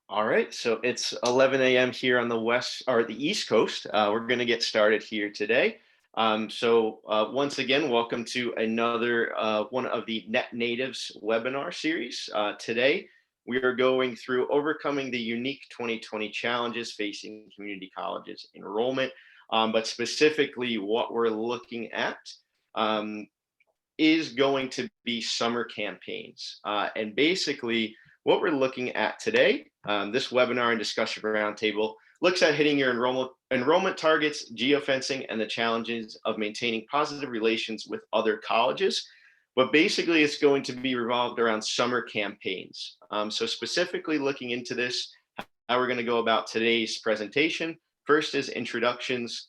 All right, so it's 11 a.m. here on the west or the East Coast. We're going to get started here today. Once again, welcome to another one of the Net Natives webinar series. Today, we are going through overcoming the unique 2020 challenges facing community colleges enrollment, but specifically what we're looking at um, is going to be summer campaigns. And basically, what we're looking at today, this webinar and discussion roundtable looks at hitting your enrollment targets, geofencing, and the challenges of maintaining positive relations with other colleges. But basically, it's going to be revolved around summer campaigns. So specifically looking into this, how we're going to go about today's presentation. First is introductions.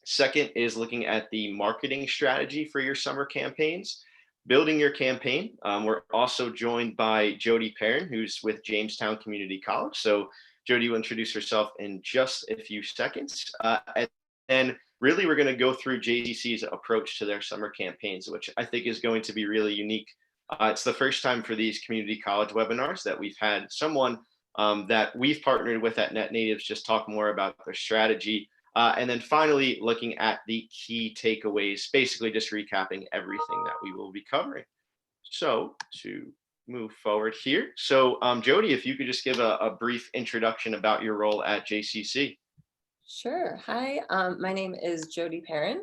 Second is looking at the marketing strategy for your summer campaigns, building your campaign. We're also joined by Jody Perrin, who's with Jamestown Community College. So Jody will introduce herself in just a few seconds. And then really we're going to go through JCC's approach to their summer campaigns, which I think is going to be really unique. It's the first time for these community college webinars that we've had someone that we've partnered with at Net Natives just talk more about their strategy. And then finally, looking at the key takeaways, basically just recapping everything that we will be covering. So to move forward here. So Jody, if you could just give a brief introduction about your role at JCC. Sure. Hi, my name is Jody Perrin,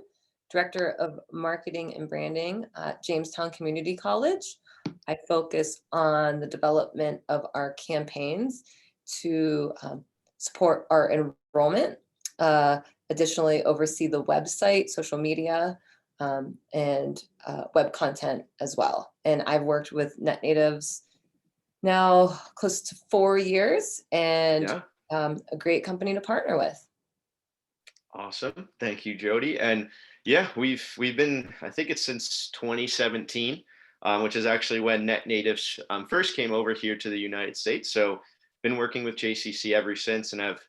Director of Marketing and Branding at Jamestown Community College. I focus on the development of our campaigns to support our enrollment. Additionally, oversee the website, social media, and web content as well. And I've worked with Net Natives now close to 4 years, and a great company to partner with. Awesome. Thank you, Jody. And yeah, we've been, I think it's since 2017, which is actually when Net Natives first came over here to the United States. So been working with JCC ever since, and have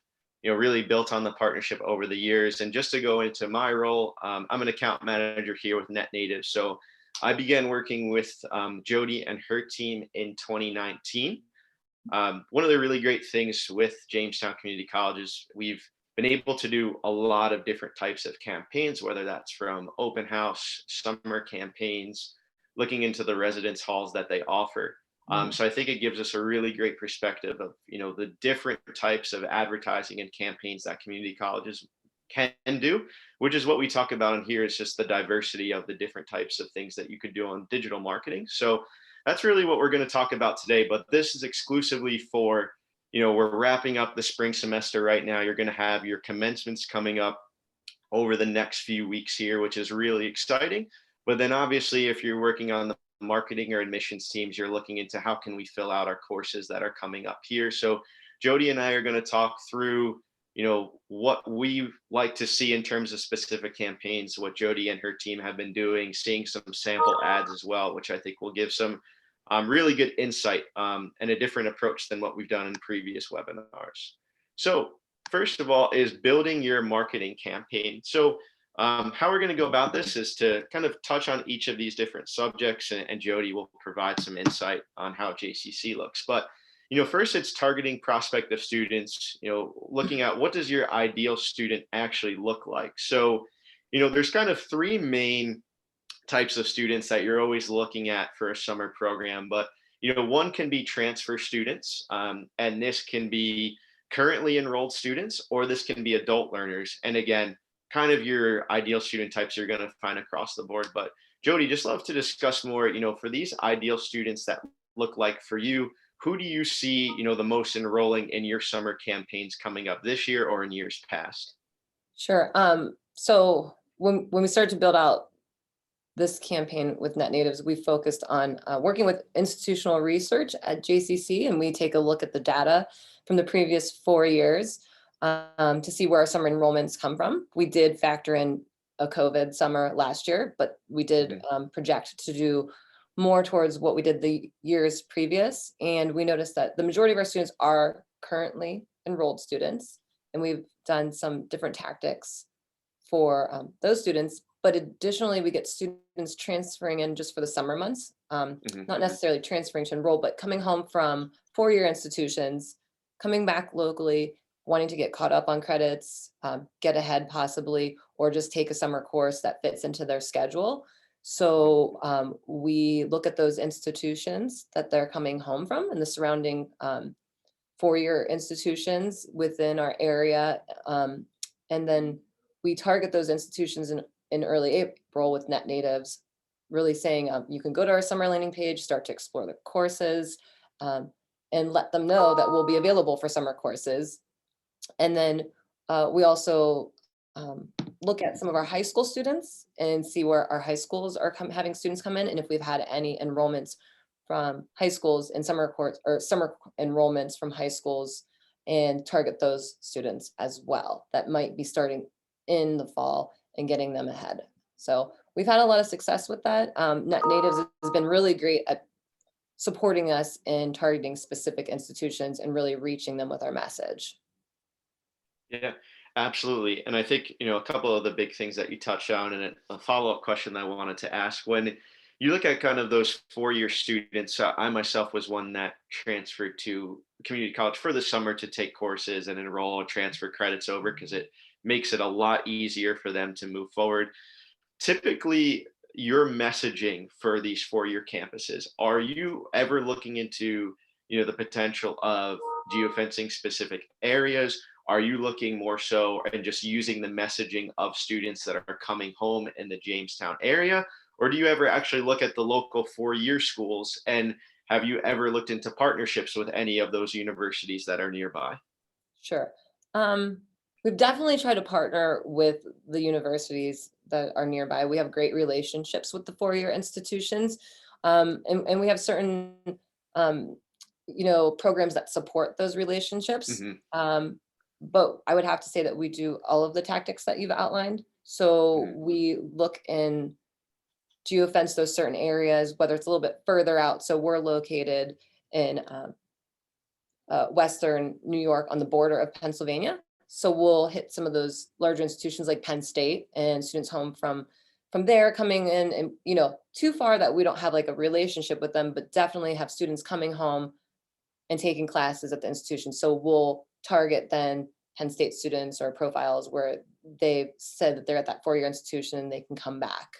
really built on the partnership over the years. And just to go into my role, I'm an account manager here with Net Natives. So I began working with Jody and her team in 2019. One of the really great things with Jamestown Community College is we've been able to do a lot of different types of campaigns, whether that's from open house, summer campaigns, looking into the residence halls that they offer. So I think it gives us a really great perspective of, the different types of advertising and campaigns that community colleges can do, which is what we talk about in here, is just the diversity of the different types of things that you could do on digital marketing. So that's really what we're going to talk about today, but this is exclusively for, we're wrapping up the spring semester right now. You're going to have your commencements coming up over the next few weeks here, which is really exciting. But then obviously, if you're working on the marketing or admissions teams, you're looking into how can we fill out our courses that are coming up here. So Jody and I are going to talk through, what we like to see in terms of specific campaigns, what Jody and her team have been doing, seeing some sample ads as well, which I think will give some really good insight and a different approach than what we've done in previous webinars. So first of all is building your marketing campaign. So how we're going to go about this is to kind of touch on each of these different subjects, and Jody will provide some insight on how JCC looks. But, first it's targeting prospective students, looking at what does your ideal student actually look like. So, there's kind of three main types of students that you're always looking at for a summer program. But, one can be transfer students, and this can be currently enrolled students, or this can be adult learners. And again, kind of your ideal student types you're going to find across the board. But Jody, just love to discuss more, for these ideal students that look like for you, who do you see, the most enrolling in your summer campaigns coming up this year or in years past? Sure. So when we started to build out this campaign with Net Natives, we focused on working with institutional research at JCC, and we take a look at the data from the previous 4 years to see where our summer enrollments come from. We did factor in a COVID summer last year, but we did project to do more towards what we did the years previous. And we noticed that the majority of our students are currently enrolled students, and we've done some different tactics for those students. But additionally, we get students transferring in just for the summer months, not necessarily transferring to enroll, but coming home from 4-year institutions, coming back locally, wanting to get caught up on credits, get ahead possibly, or just take a summer course that fits into their schedule. So we look at those institutions that they're coming home from and the surrounding four-year institutions within our area. And then we target those institutions in early April with Net Natives, really saying you can go to our summer landing page, start to explore the courses, and let them know that we'll be available for summer courses. And then we also look at some of our high school students and see where our high schools are having students come in, and if we've had any enrollments from high schools in summer course or summer enrollments from high schools, and target those students as well that might be starting in the fall and getting them ahead. So we've had a lot of success with that. Net Natives has been really great at supporting us in targeting specific institutions and really reaching them with our message. Yeah, absolutely. And I think, a couple of the big things that you touched on, and a follow-up question that I wanted to ask, when you look at kind of those four-year students, I myself was one that transferred to community college for the summer to take courses and enroll and transfer credits over because it makes it a lot easier for them to move forward. Typically, your messaging for these four-year campuses, are you ever looking into, the potential of geofencing specific areas? Are you looking more so and just using the messaging of students that are coming home in the Jamestown area? Or do you ever actually look at the local four-year schools? And have you ever looked into partnerships with any of those universities that are nearby? Sure. We've definitely tried to partner with the universities that are nearby. We have great relationships with the four-year institutions, and we have certain, programs that support those relationships. Hmm. But I would have to say that we do all of the tactics that you've outlined. So Hmm. we look in geofence those certain areas, whether it's a little bit further out. So we're located in Western New York on the border of Pennsylvania. So we'll hit some of those larger institutions like Penn State and students home from there coming in, and too far that we don't have like a relationship with them, but definitely have students coming home and taking classes at the institution. So we'll target then Penn State students or profiles where they said that they're at that four-year institution and they can come back.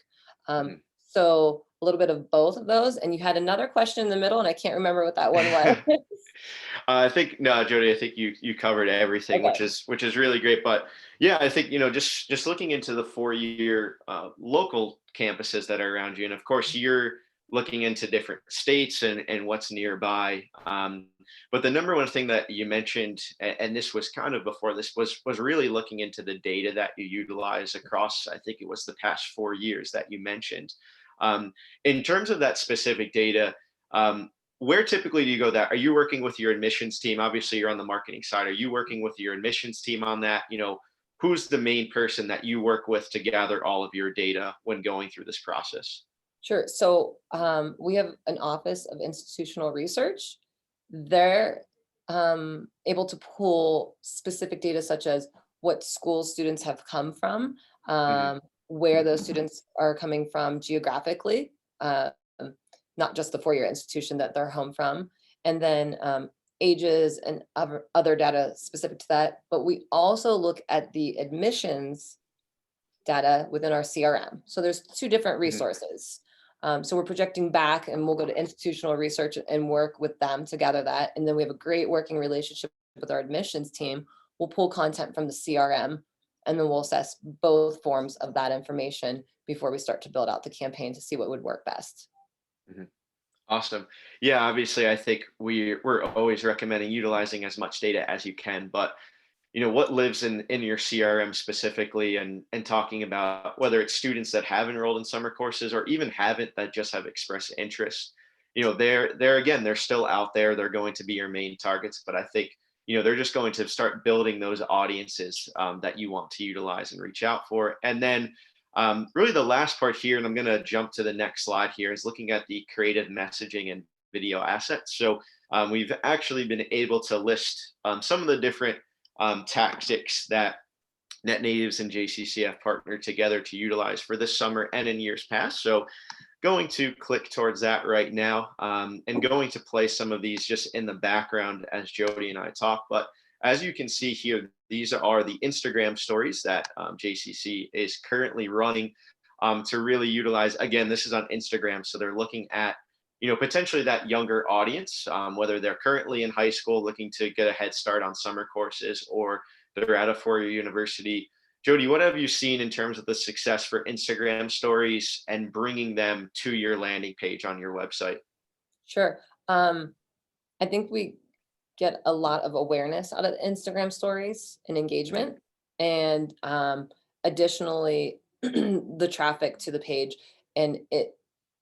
Um, Hmm. so a little bit of both of those. And you had another question in the middle, and I can't remember what that one was. I think no, Jody. I think you covered everything, Okay, which is really great. But yeah, I think just looking into the four-year local campuses that are around you, and of course you're looking into different states and what's nearby. But the number one thing that you mentioned, and this was kind of before this, was really looking into the data that you utilize across. I think it was the past 4 years that you mentioned. Um, in terms of that specific data. Where typically do you go that? Are you working with your admissions team? Obviously, you're on the marketing side. Are you working with your admissions team on that? Who's the main person that you work with to gather all of your data when going through this process? sure. So we have an Office of Institutional Research. They're able to pull specific data such as what schools students have come from, Hmm. where those students are coming from geographically, uh, not just the four-year institution that they're home from, and then ages and other data specific to that. But we also look at the admissions data within our CRM. So there's two different Hmm. resources. So we're projecting back, and we'll go to institutional research and work with them to gather that. And then we have a great working relationship with our admissions team. We'll pull content from the CRM, and then we'll assess both forms of that information before we start to build out the campaign to see what would work best. Hmm. Awesome. Yeah, obviously, I think we're always recommending utilizing as much data as you can, but what lives in your CRM specifically, and talking about whether it's students that have enrolled in summer courses or even haven't, that just have expressed interest. They're again, they're still out there. They're going to be your main targets, but I think they're just going to start building those audiences that you want to utilize and reach out for. And then really the last part here, and I'm going to jump to the next slide here, is looking at the creative messaging and video assets. So we've actually been able to list some of the different tactics that Net Natives and JCC have partnered together to utilize for this summer and in years past. So going to click towards that right now, and going to play some of these just in the background as Jody and I talk. But as you can see here, these are the Instagram stories that JCC is currently running to really utilize. Again, this is on Instagram, so they're looking at potentially that younger audience, whether they're currently in high school looking to get a head start on summer courses, or they're at a four-year university. Jody, what have you seen in terms of the success for Instagram stories and bringing them to your landing page on your website? Sure. I think we get a lot of awareness out of Instagram stories and engagement. And additionally, the traffic to the page. And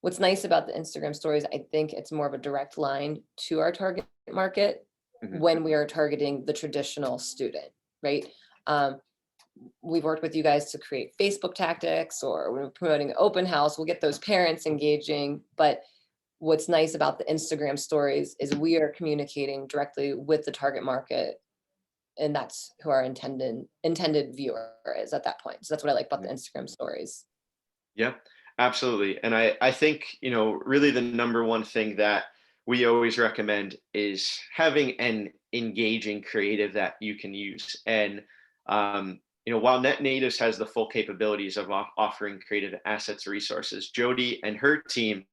what's nice about the Instagram stories, I think it's more of a direct line to our target market Mhm. when we are targeting the traditional student, right? We've worked with you guys to create Facebook tactics, or when we're promoting an open house, we'll get those parents engaging. But what's nice about the Instagram stories is we are communicating directly with the target market, and that's who our intended viewer is at that point. So that's what I like about the Instagram stories. Yeah, absolutely. And I think, really the number one thing that we always recommend is having an engaging creative that you can use. And, while Net Natives has the full capabilities of offering creative assets resources, Jody and her team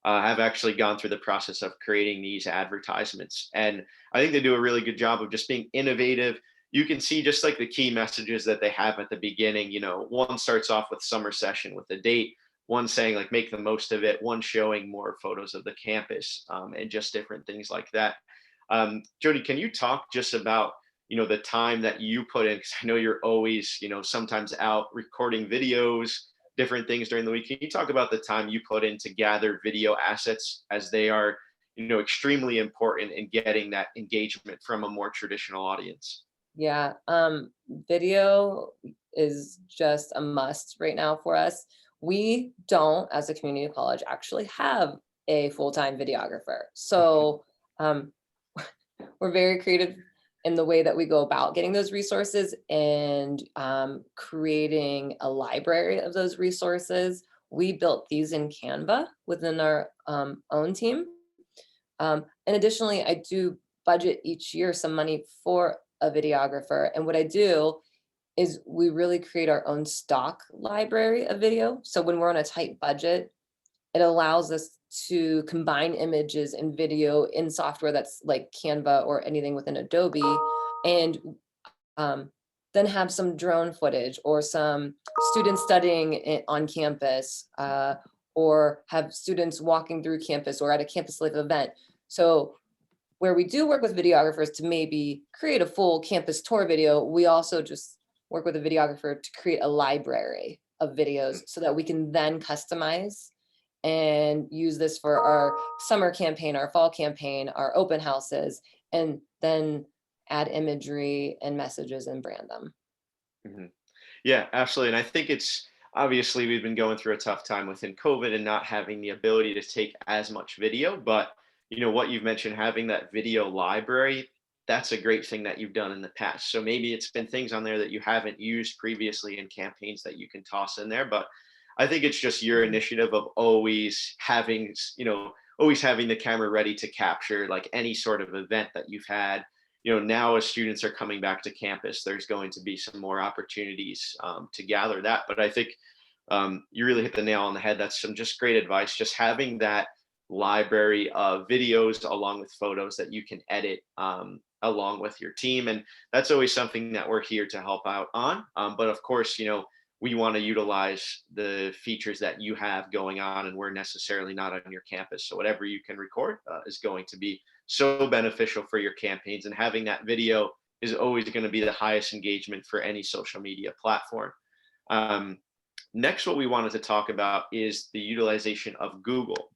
have actually gone through the process of creating these advertisements. And I think they do a really good job of just being innovative. You can see just like the key messages that they have at the beginning. One starts off with summer session with a date, one saying like make the most of it, one showing more photos of the campus, and just different things like that. Jody, can you talk just about the time that you put in? Because I know you're always sometimes out recording videos, different things during the week. Can you talk about the time you put in to gather video assets, as they are extremely important in getting that engagement from a more traditional audience? Yeah, video is just a must right now for us. We don't, as a community college, actually have a full-time videographer. So um, we're very creative in the way that we go about getting those resources, and creating a library of those resources. We built these in Canva within our own team. And additionally, I do budget each year some money for a videographer. And what I do is we really create our own stock library of video. So when we're on a tight budget, it allows us to combine images and video in software that's like Canva or anything within Adobe, and um, then have some drone footage or some students studying on campus, or have students walking through campus or at a campus life event. So where we do work with videographers to maybe create a full campus tour video, we also just work with a videographer to create a library of videos so that we can then customize and use this for our summer campaign, our fall campaign, our open houses, and then add imagery and messages and brand them. Mhm. Yeah, absolutely. And I think it's obviously we've been going through a tough time within COVID and not having the ability to take as much video. But what you've mentioned, having that video library, that's a great thing that you've done in the past. So maybe it's been things on there that you haven't used previously in campaigns that you can toss in there. But I think it's just your Mhm. initiative of always having the camera ready to capture like any sort of event that you've had. Now as students are coming back to campus, there's going to be some more opportunities to gather that. But I think you really hit the nail on the head. That's some just great advice. Just having that library of videos along with photos that you can edit along with your team. And that's always something that we're here to help out on. But of course, we want to utilize the features that you have going on, and we're necessarily not on your campus. So whatever you can record is going to be so beneficial for your campaigns. And having that video is always going to be the highest engagement for any social media platform. Um, Next, what we wanted to talk about is the utilization of Google.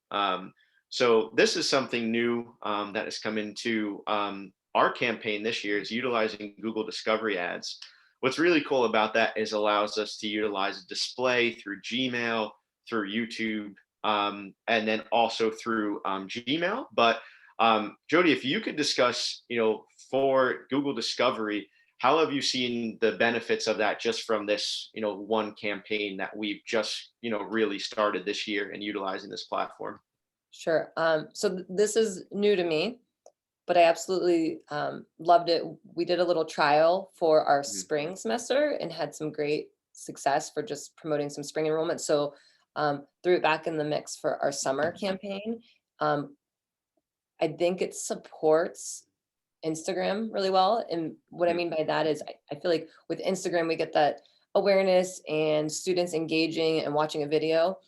So this is something new that has come into our campaign this year, is utilizing Google Discovery ads. What's really cool about that is allows us to utilize a display through Gmail, through YouTube, and then also through Gmail. But Jody, if you could discuss, for Google Discovery, how have you seen the benefits of that just from this, one campaign that we've just, really started this year and utilizing this platform? Sure. So this is new to me, but I absolutely loved it. We did a little trial for our Mhm. spring semester and had some great success for just promoting some spring enrollment. So threw it back in the mix for our summer campaign. Um, I think it supports Instagram really well. And what I Mhm. mean by that is I feel like with Instagram, we get that awareness and students engaging and watching a video.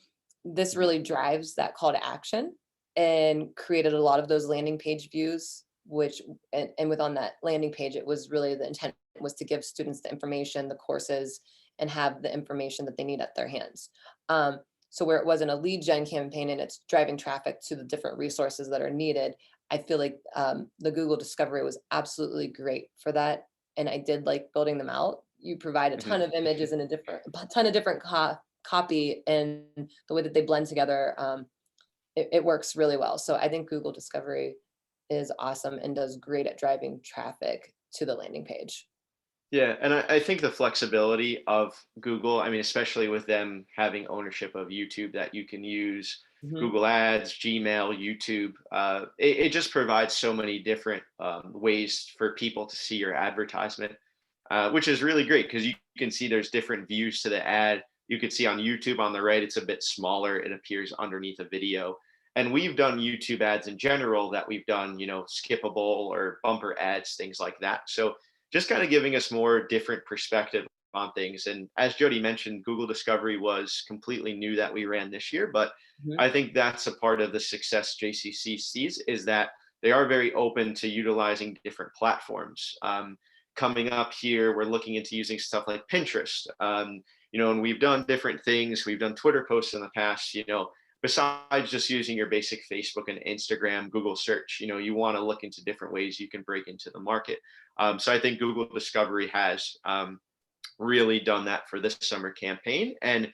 This Mhm. really drives that call to action and created a lot of those landing page views, which, and with on that landing page, it was really the intent was to give students the information, the courses, and have the information that they need at their hands. So where it wasn't a lead gen campaign and it's driving traffic to the different resources that are needed, I feel like the Google Discovery was absolutely great for that. And I did like building them out. You provide a Mhm. ton of images and a ton of different copy, and the way that they blend together, it works really well. So I think Google Discovery is awesome and does great at driving traffic to the landing page. Yeah, and I think the flexibility of Google, I mean, especially with them having ownership of YouTube, that you can use Mhm. Google Ads, Gmail, YouTube. It just provides so many different ways for people to see your advertisement, which is really great because you can see there's different views to the ad. You can see on YouTube on the right, it's a bit smaller. It appears underneath a video. And we've done YouTube ads in general that we've done, skippable or bumper ads, things like that. So just kind of giving us more different perspective on things. And as Jody mentioned, Google Discovery was completely new that we ran this year, but Mhm. I think that's a part of the success JCC sees is that they are very open to utilizing different platforms. Coming up here, we're looking into using stuff like Pinterest. And we've done different things. We've done Twitter posts in the past, besides just using your basic Facebook and Instagram, Google search, you want to look into different ways you can break into the market. So I think Google Discovery has really done that for this summer campaign. And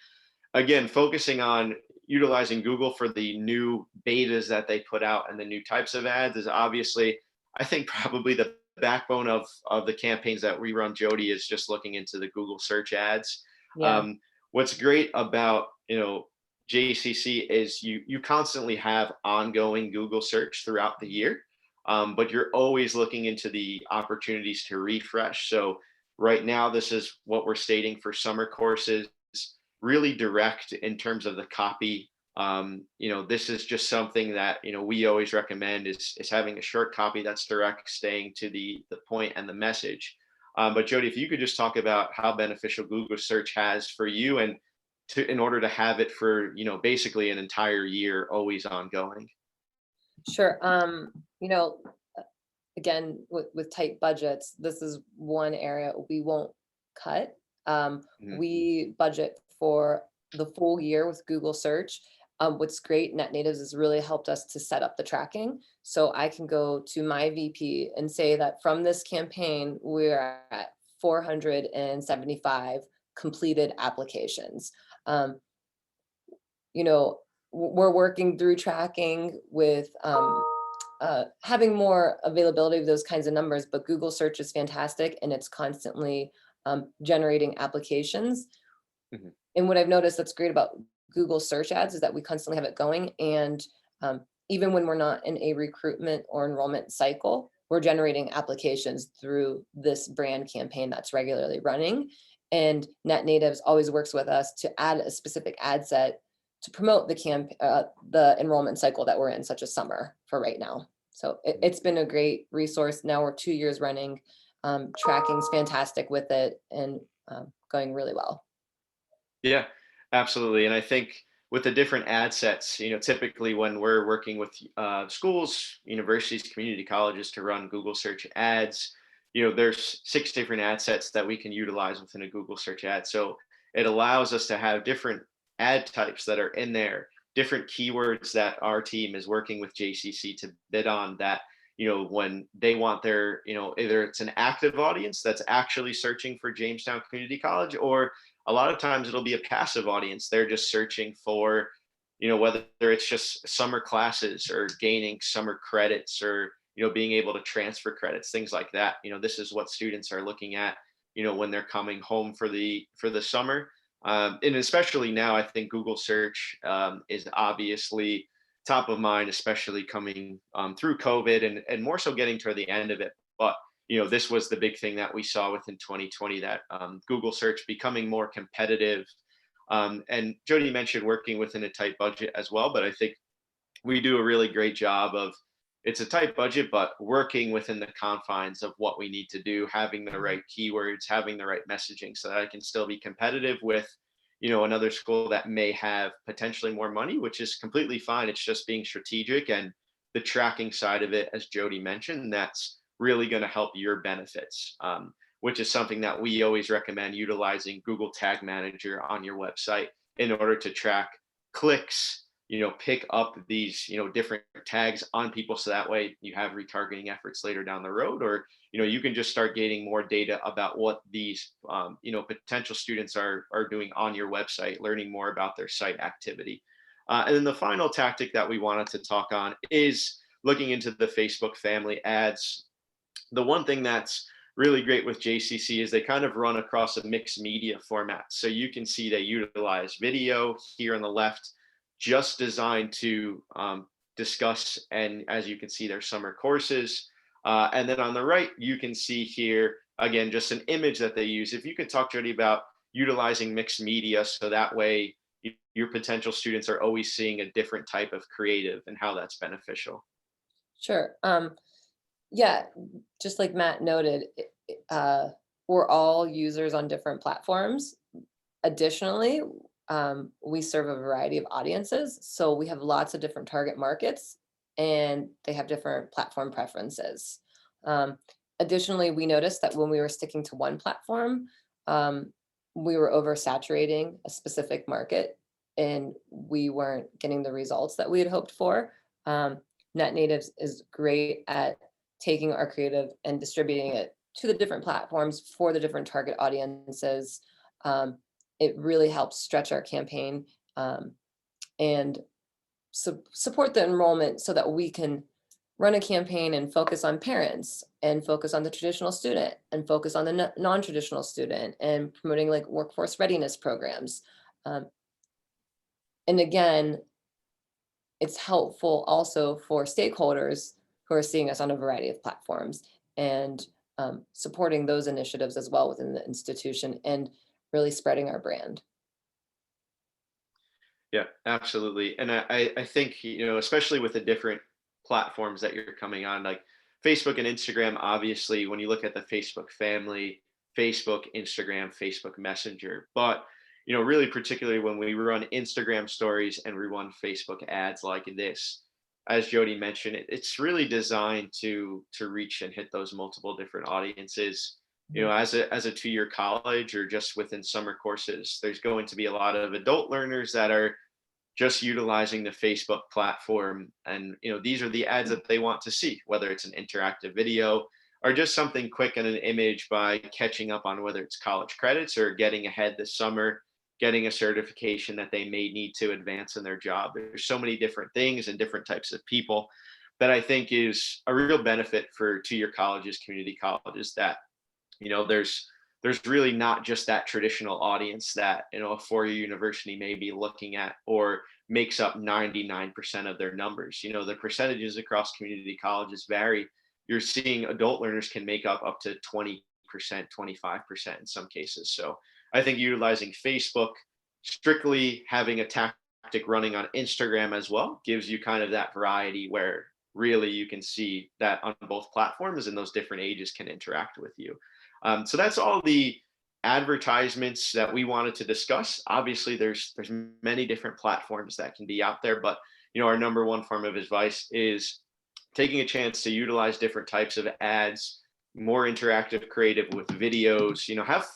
again, focusing on utilizing Google for the new betas that they put out and the new types of ads is obviously, I think, probably the backbone of the campaigns that we run. Jody is just looking into the Google search ads. Yeah. Um, what's great about JCC is you constantly have ongoing Google search throughout the year, but you're always looking into the opportunities to refresh. So right now, this is what we're stating for summer courses, really direct in terms of the copy. This is just something that we always recommend is having a short copy that's direct, staying to the point and the message. But Jody, if you could just talk about how beneficial Google search has for you and in order to have it for basically an entire year, always ongoing. Sure. Again, with tight budgets, this is one area we won't cut. Mhm. We budget for the full year with Google search. What's great, Net Natives has really helped us to set up the tracking. So I can go to my VP and say that from this campaign, we're at 475 completed applications. Um, we're working through tracking with having more availability of those kinds of numbers, but Google search is fantastic and it's constantly generating applications. Mhm. And what I've noticed that's great about Google search ads is that we constantly have it going. And even when we're not in a recruitment or enrollment cycle, we're generating applications through this brand campaign that's regularly running. And Net Natives always works with us to add a specific ad set to promote the enrollment cycle that we're in, such as summer for right now. So it's been a great resource. Now we're 2 years running. Tracking's fantastic with it and going really well. Yeah, absolutely. And I think with the different ad sets, typically when we're working with schools, universities, community colleges to run Google search ads, there's 6 different ad sets that we can utilize within a Google search ad. So it allows us to have different ad types that are in there, different keywords that our team is working with JCC to bid on that. When they want their, either it's an active audience that's actually searching for Jamestown Community College, or a lot of times it'll be a passive audience. They're just searching for, whether it's just summer classes or gaining summer credits or, being able to transfer credits, things like that. This is what students are looking at, when they're coming home for the summer. And especially now, I think Google search is obviously top of mind, especially coming through COVID, and more so getting toward the end of it. But this was the big thing that we saw within 2020, that Google search becoming more competitive. And Jody mentioned working within a tight budget as well, but I think we do a really great job of, it's a tight budget, but working within the confines of what we need to do, having the right keywords, having the right messaging, so that I can still be competitive with, another school that may have potentially more money, which is completely fine. It's just being strategic, and the tracking side of it, as Jody mentioned, that's really going to help your benefits, which is something that we always recommend, utilizing Google Tag Manager on your website in order to track clicks, pick up these, different tags on people. So that way you have retargeting efforts later down the road, or, you can just start gaining more data about what these, potential students are doing on your website, learning more about their site activity. And then the final tactic that we wanted to talk on is looking into the Facebook family ads. The one thing that's really great with JCC is they kind of run across a mixed media format. So you can see they utilize video here on the left, just designed to discuss, and as you can see, their summer courses. And then on the right, you can see here, again, just an image that they use. If you could talk, Jody, about utilizing mixed media, so that way your potential students are always seeing a different type of creative and how that's beneficial. Sure. Yeah, just like Matt noted, we're all users on different platforms. Additionally, we serve a variety of audiences, so we have lots of different target markets, and they have different platform preferences. Um, Additionally, we noticed that when we were sticking to one platform, we were oversaturating a specific market, and we weren't getting the results that we had hoped for. Net Natives is great at taking our creative and distributing it to the different platforms for the different target audiences. It really helps stretch our campaign, and support the enrollment, so that we can run a campaign and focus on parents, and focus on the traditional student, and focus on the non-traditional student, and promoting like workforce readiness programs. Um, and again, it's helpful also for stakeholders who are seeing us on a variety of platforms, and supporting those initiatives as well within the institution, and really spreading our brand. Yeah, absolutely. And I think, especially with the different platforms that you're coming on, like Facebook and Instagram, obviously, when you look at the Facebook family, Facebook, Instagram, Facebook Messenger, but, really particularly when we run Instagram stories and we run Facebook ads like this, as Jody mentioned, it's really designed to reach and hit those multiple different audiences. As a 2-year college, or just within summer courses, there's going to be a lot of adult learners that are just utilizing the Facebook platform. And these are the ads that they want to see, whether it's an interactive video or just something quick and an image, by catching up on whether it's college credits or getting ahead this summer, getting a certification that they may need to advance in their job. There's so many different things and different types of people that I think is a real benefit for 2-year colleges, community colleges, that there's really not just that traditional audience that a 4-year university may be looking at, or makes up 99% of their numbers. The percentages across community colleges vary. You're seeing adult learners can make up to 20%, 25% in some cases. So I think utilizing Facebook, strictly having a tactic running on Instagram as well, gives you kind of that variety, where really you can see that on both platforms, and those different ages can interact with you. So that's all the advertisements that we wanted to discuss. Obviously, there's many different platforms that can be out there, but our number one form of advice is taking a chance to utilize different types of ads, more interactive, creative with videos.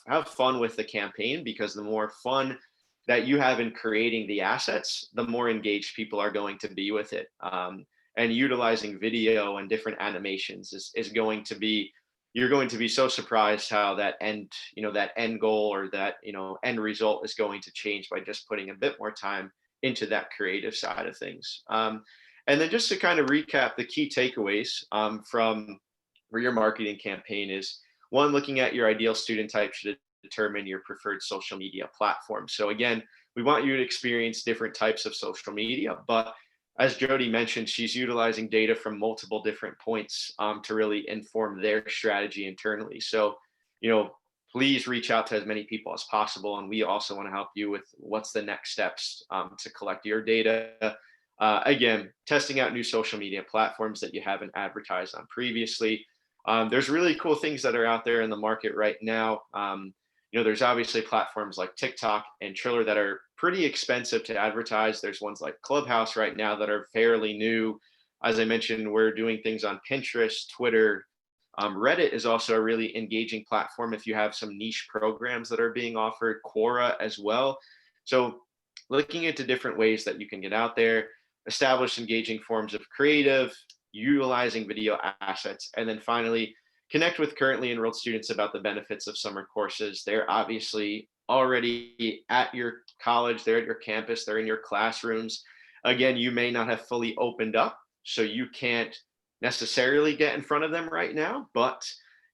Have fun with the campaign, because the more fun that you have in creating the assets, the more engaged people are going to be with it. And utilizing video and different animations is going to be, you're going to be so surprised how that end goal, or that end result, is going to change by just putting a bit more time into that creative side of things. And then just to kind of recap the key takeaways from for your marketing campaign is one, looking at your ideal student type should determine your preferred social media platform. So again, we want you to experience different types of social media, but as Jody mentioned, she's utilizing data from multiple different points to really inform their strategy internally. So, you know, please reach out to as many people as possible. And we also want to help you with what's the next steps to collect your data. Again, testing out new social media platforms that you haven't advertised on previously. There's really cool things that are out there in the market right now. There's obviously platforms like TikTok and Triller that are pretty expensive to advertise. There's ones like Clubhouse right now that are fairly new. As I mentioned, we're doing things on Pinterest, Twitter. Reddit is also a really engaging platform if you have some niche programs that are being offered, Quora as well. So looking into different ways that you can get out there, establish engaging forms of creative, utilizing video assets, and then finally connect with currently enrolled students about the benefits of summer courses. They're obviously already at your college, they're at your campus, they're in your classrooms. Again, you may not have fully opened up, so you can't necessarily get in front of them right now, but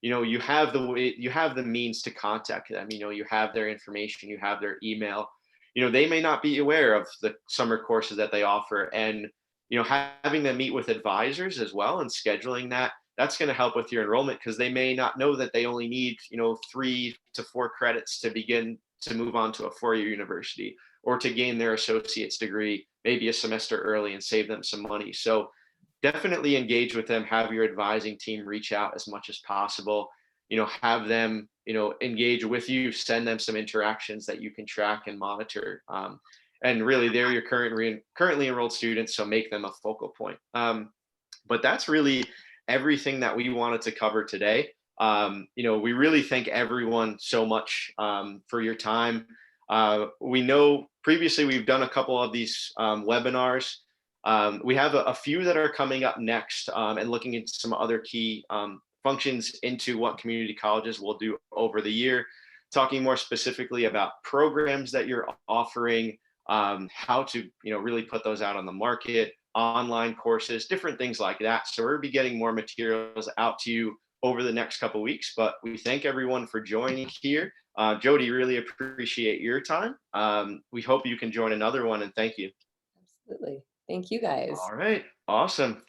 you have the means to contact them. You have their information, you have their email. They may not be aware of the summer courses that they offer, and having them meet with advisors as well and scheduling that's going to help with your enrollment, because they may not know that they only need 3 to 4 credits to begin to move on to a 4-year university or to gain their associate's degree maybe a semester early and save them some money. So definitely engage with them, have your advising team reach out as much as possible, have them engage with you, send them some interactions that you can track and monitor. And really they're your currently enrolled students, so make them a focal point. But that's really everything that we wanted to cover today. We really thank everyone so much for your time. We know previously we've done a couple of these webinars. We have a few that are coming up next, and looking into some other key functions into what community colleges will do over the year, talking more specifically about programs that you're offering, how to really put those out on the market, online courses, different things like that. So we'll be getting more materials out to you over the next couple of weeks, but we thank everyone for joining here. Jody, really appreciate your time. We hope you can join another one, and thank you. Absolutely. Thank you guys. All right, awesome.